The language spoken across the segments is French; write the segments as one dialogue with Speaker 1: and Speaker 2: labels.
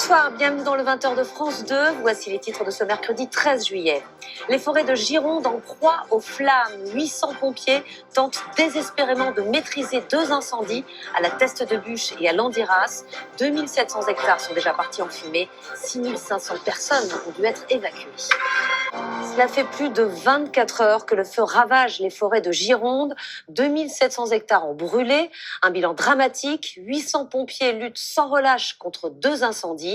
Speaker 1: Bonsoir, bienvenue dans le 20h de France 2. Voici les titres de ce mercredi 13 juillet. Les forêts de Gironde en proie aux flammes. 800 pompiers tentent désespérément de maîtriser 2 incendies à la Teste de Buch et à Landiras. 2700 hectares sont déjà partis en fumée. 6500 personnes ont dû être évacuées. Cela fait plus de 24 heures que le feu ravage les forêts de Gironde. 2700 hectares ont brûlé. Un bilan dramatique. 800 pompiers luttent sans relâche contre 2 incendies.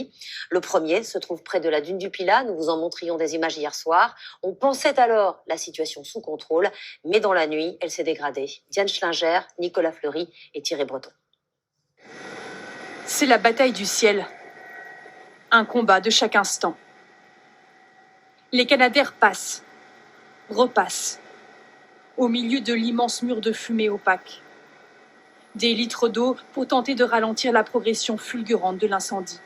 Speaker 1: Le premier se trouve près de la dune du Pilat. Nous vous en montrions des images hier soir. On pensait alors la situation sous contrôle, mais dans la nuit, elle s'est dégradée. Diane Schlinger, Nicolas Fleury et Thierry Breton.
Speaker 2: C'est la bataille du ciel. Un combat de chaque instant. Les Canadaires passent, repassent, au milieu de l'immense mur de fumée opaque. Des litres d'eau pour tenter de ralentir la progression fulgurante de l'incendie.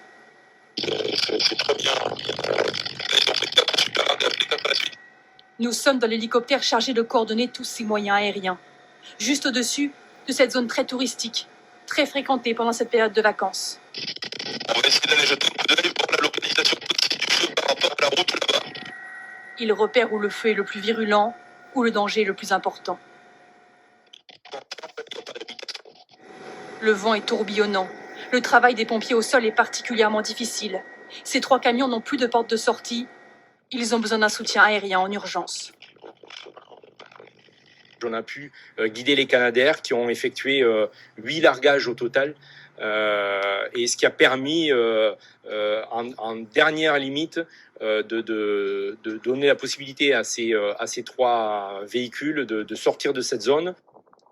Speaker 3: C'est très bien.
Speaker 2: Nous sommes dans l'hélicoptère chargé de coordonner tous ces moyens aériens, juste au-dessus de cette zone très touristique, très fréquentée pendant cette période de vacances.
Speaker 3: On va essayer d'aller jeter un coup d'œil pour la localisation du feu par rapport à la route là-bas.
Speaker 2: Ils repèrent où le feu est le plus virulent, où le danger est le plus important. Le vent est tourbillonnant. Le travail des pompiers au sol est particulièrement difficile. Ces 3 camions n'ont plus de porte de sortie. Ils ont besoin d'un soutien aérien en urgence.
Speaker 4: On a pu guider les Canadaires qui ont effectué 8 largages au total. Et ce qui a permis, en dernière limite, de donner la possibilité à ces 3 véhicules de sortir de cette zone.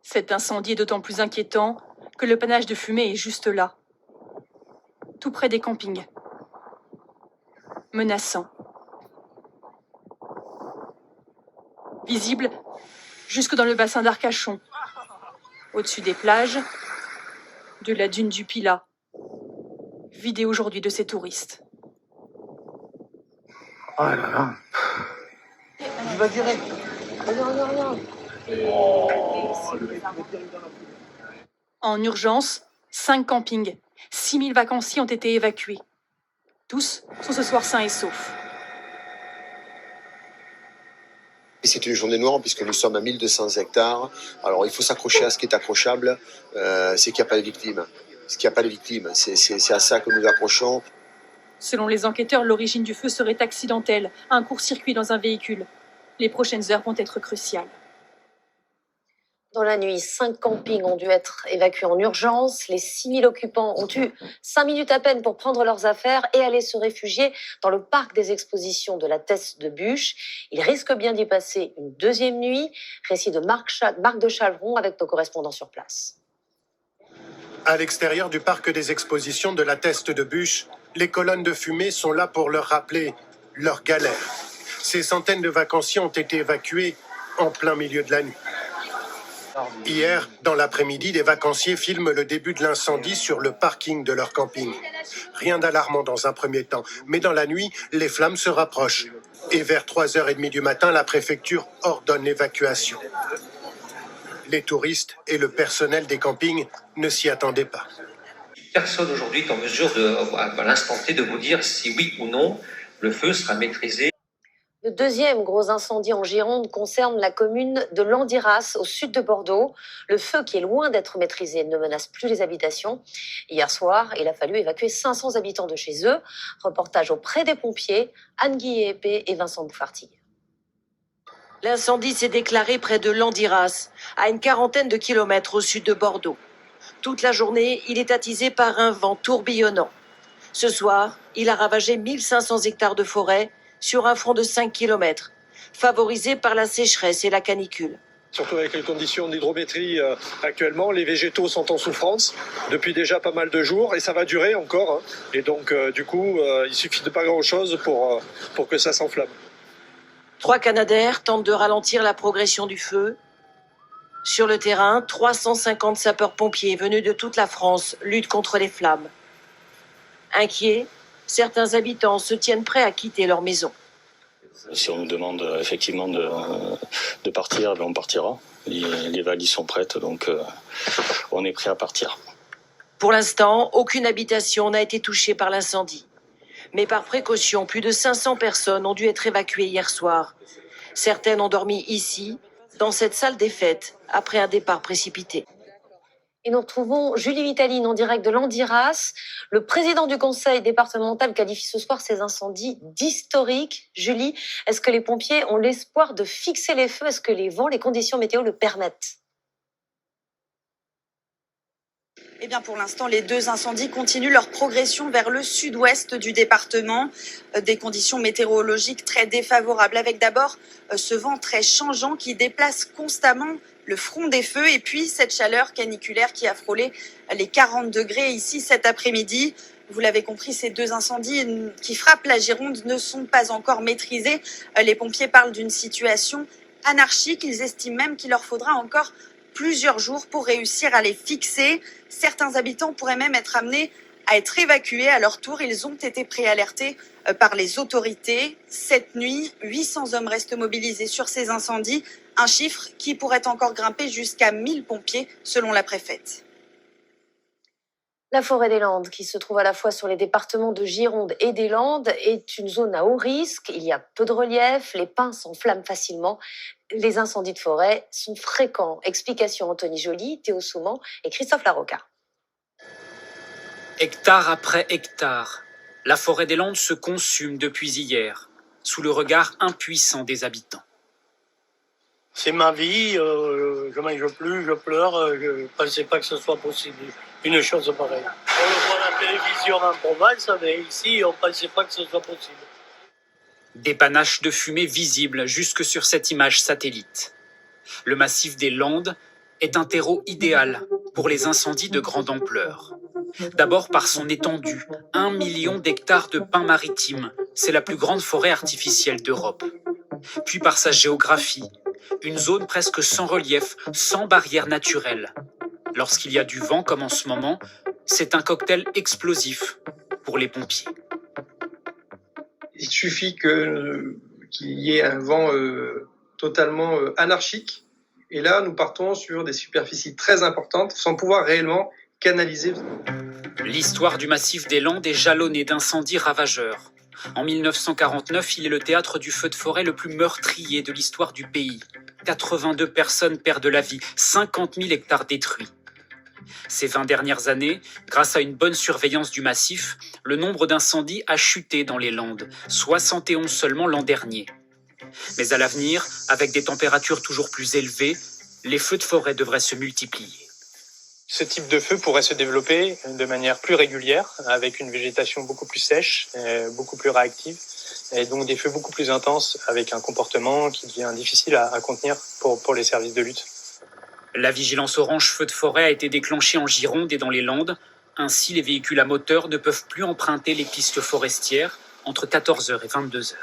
Speaker 2: Cet incendie est d'autant plus inquiétant que le panache de fumée est juste là, tout près des campings. Menaçant. Visible jusque dans le bassin d'Arcachon, au-dessus des plages, de la dune du Pilat, vidée aujourd'hui de ses touristes.
Speaker 5: Oh là là.
Speaker 1: Il va direct. Non.
Speaker 2: En urgence, 5 campings, 6000 vacanciers ont été évacués. Tous sont ce soir sains et saufs.
Speaker 6: C'est une journée noire puisque nous sommes à 1200 hectares. Alors il faut s'accrocher à ce qui est accrochable, c'est qu'il n'y a pas de victimes. Ce qu'il n'y a pas de victimes, c'est à ça que nous accrochons.
Speaker 2: Selon les enquêteurs, l'origine du feu serait accidentelle, un court-circuit dans un véhicule. Les prochaines heures vont être cruciales.
Speaker 1: Dans la nuit, 5 campings ont dû être évacués en urgence. Les 6000 occupants ont eu 5 minutes à peine pour prendre leurs affaires et aller se réfugier dans le parc des expositions de la Teste de Buch. Ils risquent bien d'y passer une deuxième nuit. Récit de Marc de Chalvron avec nos correspondants sur place.
Speaker 7: À l'extérieur du parc des expositions de la Teste de Buch, les colonnes de fumée sont là pour leur rappeler leur galère. Ces centaines de vacanciers ont été évacués en plein milieu de la nuit. Hier, dans l'après-midi, les vacanciers filment le début de l'incendie sur le parking de leur camping. Rien d'alarmant dans un premier temps, mais dans la nuit, les flammes se rapprochent. Et vers 3h30 du matin, la préfecture ordonne l'évacuation. Les touristes et le personnel des campings ne s'y attendaient pas.
Speaker 8: Personne aujourd'hui est en mesure, à l'instant T, de vous dire si oui ou non le feu sera maîtrisé.
Speaker 1: Le deuxième gros incendie en Gironde concerne la commune de Landiras, au sud de Bordeaux. Le feu, qui est loin d'être maîtrisé, ne menace plus les habitations. Hier soir, il a fallu évacuer 500 habitants de chez eux. Reportage auprès des pompiers, Anne Guillet-Épée et Vincent Bouffartigue.
Speaker 9: L'incendie s'est déclaré près de Landiras, à une quarantaine de kilomètres au sud de Bordeaux. Toute la journée, il est attisé par un vent tourbillonnant. Ce soir, il a ravagé 1500 hectares de forêt sur un front de 5 km, favorisé par la sécheresse et la canicule.
Speaker 10: Surtout avec les conditions d'hydrométrie actuellement, les végétaux sont en souffrance depuis déjà pas mal de jours et ça va durer encore. Et donc, du coup, il suffit de pas grand-chose pour que ça s'enflamme.
Speaker 9: 3 Canadaires tentent de ralentir la progression du feu. Sur le terrain, 350 sapeurs-pompiers venus de toute la France luttent contre les flammes. Inquiets, certains habitants se tiennent prêts à quitter leur maison.
Speaker 11: Si on nous demande effectivement de partir, on partira. Les valises sont prêtes, donc on est prêt à partir.
Speaker 9: Pour l'instant, aucune habitation n'a été touchée par l'incendie. Mais par précaution, plus de 500 personnes ont dû être évacuées hier soir. Certaines ont dormi ici, dans cette salle des fêtes, après un départ précipité.
Speaker 1: Et nous retrouvons Julie Vitaline en direct de Landiras. Le président du conseil départemental qualifie ce soir ces incendies d'historiques. Julie, est-ce que les pompiers ont l'espoir de fixer les feux? Est-ce que les vents, les conditions météo le permettent?
Speaker 5: Eh bien, pour l'instant, les 2 incendies continuent leur progression vers le sud-ouest du département. Des conditions météorologiques très défavorables, avec d'abord ce vent très changeant qui déplace constamment le front des feux et puis cette chaleur caniculaire qui a frôlé les 40 degrés ici cet après-midi. Vous l'avez compris, ces 2 incendies qui frappent la Gironde ne sont pas encore maîtrisés. Les pompiers parlent d'une situation anarchique. Ils estiment même qu'il leur faudra encore plusieurs jours pour réussir à les fixer. Certains habitants pourraient même être amenés à être évacués à leur tour. Ils ont été préalertés par les autorités. Cette nuit, 800 hommes restent mobilisés sur ces incendies, un chiffre qui pourrait encore grimper jusqu'à 1000 pompiers selon la préfète.
Speaker 1: La forêt des Landes, qui se trouve à la fois sur les départements de Gironde et des Landes, est une zone à haut risque. Il y a peu de relief, les pins s'enflamment facilement. Les incendies de forêt sont fréquents. Explication Anthony Joly, Théo Souman et Christophe Larocca.
Speaker 12: Hectare après hectare, la forêt des Landes se consume depuis hier, sous le regard impuissant des habitants.
Speaker 13: C'est ma vie, je mange plus, je pleure, je ne pensais pas que ce soit possible, une chose pareille. On le voit à la télévision en Provence, mais ici, on ne pensait pas que ce soit possible.
Speaker 12: Des panaches de fumée visibles jusque sur cette image satellite. Le massif des Landes est un terreau idéal pour les incendies de grande ampleur. D'abord par son étendue, 1 million d'hectares de pins maritimes, c'est la plus grande forêt artificielle d'Europe. Puis par sa géographie, une zone presque sans relief, sans barrière naturelle. Lorsqu'il y a du vent comme en ce moment, c'est un cocktail explosif pour les pompiers.
Speaker 14: Il suffit qu'il y ait un vent totalement anarchique. Et là, nous partons sur des superficies très importantes sans pouvoir réellement canaliser.
Speaker 12: L'histoire du massif des Landes est jalonnée d'incendies ravageurs. En 1949, il est le théâtre du feu de forêt le plus meurtrier de l'histoire du pays. 82 personnes perdent la vie, 50 000 hectares détruits. Ces 20 dernières années, grâce à une bonne surveillance du massif, le nombre d'incendies a chuté dans les Landes, 71 seulement l'an dernier. Mais à l'avenir, avec des températures toujours plus élevées, les feux de forêt devraient se multiplier.
Speaker 15: Ce type de feu pourrait se développer de manière plus régulière, avec une végétation beaucoup plus sèche, beaucoup plus réactive, et donc des feux beaucoup plus intenses, avec un comportement qui devient difficile à contenir pour les services de lutte.
Speaker 12: La vigilance orange feu de forêt a été déclenchée en Gironde et dans les Landes. Ainsi, les véhicules à moteur ne peuvent plus emprunter les pistes forestières entre 14h et 22h.